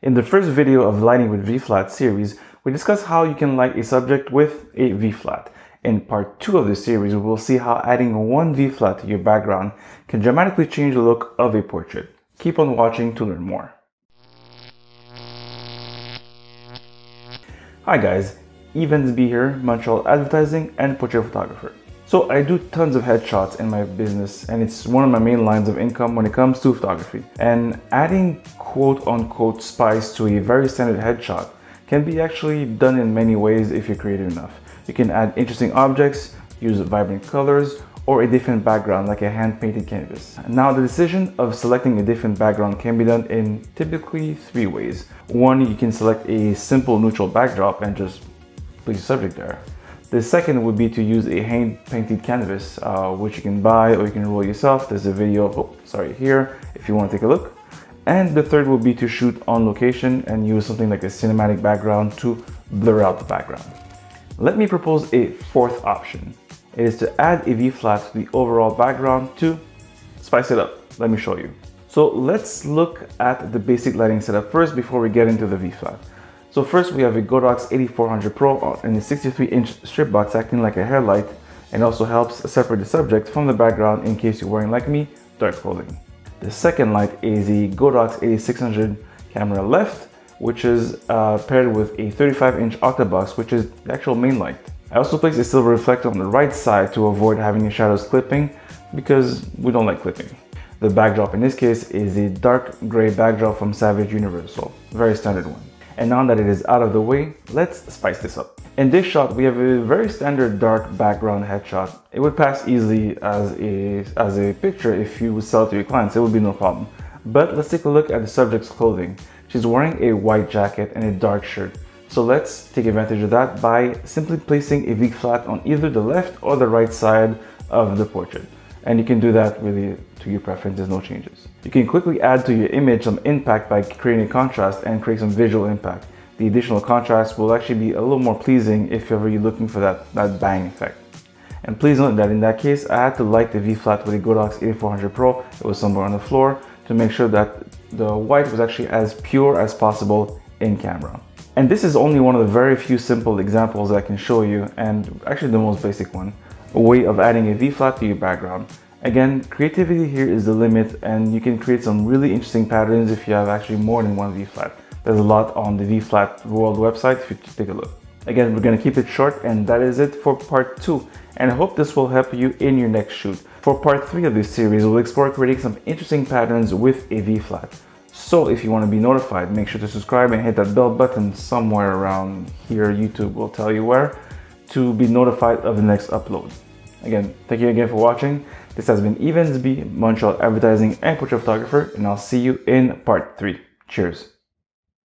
In the first video of Lighting with V-Flat series, we discussed how you can light a subject with a V-Flat. In part 2 of this series, we will see how adding one V-Flat to your background can dramatically change the look of a portrait. Keep on watching to learn more. Hi guys, YvensB here, Montreal advertising and portrait photographer. So I do tons of headshots in my business, and it's one of my main lines of income when it comes to photography. And adding quote-unquote spice to a very standard headshot can be actually done in many ways if you're creative enough. You can add interesting objects, use vibrant colors, or a different background like a hand-painted canvas. Now the decision of selecting a different background can be done in typically 3 ways. One, you can select a simple neutral backdrop and just place the subject there. The second would be to use a hand-painted canvas, which you can buy or you can roll yourself. There's a video, here, if you want to take a look. And the third would be to shoot on location and use something like a cinematic background to blur out the background. Let me propose a fourth option. It is to add a V-Flat to the overall background to spice it up. Let me show you. So let's look at the basic lighting setup first before we get into the V-Flat. So first we have a Godox 8400 Pro and a 63-inch Stripbox acting like a hair light, and also helps separate the subject from the background in case you're wearing, like me, dark clothing. The second light is a Godox 8600 camera left, which is paired with a 35-inch Octa box, which is the actual main light. I also placed a silver reflector on the right side to avoid having the shadows clipping, because we don't like clipping. The backdrop in this case is a dark gray backdrop from Savage Universal, very standard one. And now that it is out of the way, let's spice this up. In this shot, we have a very standard dark background headshot. It would pass easily as a picture if you would sell it to your clients, it would be no problem. But let's take a look at the subject's clothing. She's wearing a white jacket and a dark shirt. So let's take advantage of that by simply placing a V-Flat on either the left or the right side of the portrait. And you can do that really to your preference, there's no changes. You can quickly add to your image some impact by creating a contrast and create some visual impact. The additional contrast will actually be a little more pleasing if ever you're looking for that bang effect. And please note that in that case, I had to light the V-Flat with a Godox 8400 Pro. It was somewhere on the floor to make sure that the white was actually as pure as possible in camera. And this is only one of the very few simple examples I can show you, and actually the most basic one. A way of adding a V-Flat to your background. Again, creativity here is the limit, and you can create some really interesting patterns if you have actually more than one V-Flat. There's a lot on the V-Flat World website if you take a look. Again, we're going to keep it short, and that is it for part 2. And I hope this will help you in your next shoot. For part 3 of this series, we'll explore creating some interesting patterns with a V-Flat. So if you want to be notified, make sure to subscribe and hit that bell button somewhere around here. YouTube will tell you where, to be notified of the next upload. Again, thank you again for watching. This has been YvensB, Montreal advertising and portrait photographer, and I'll see you in part 3. Cheers.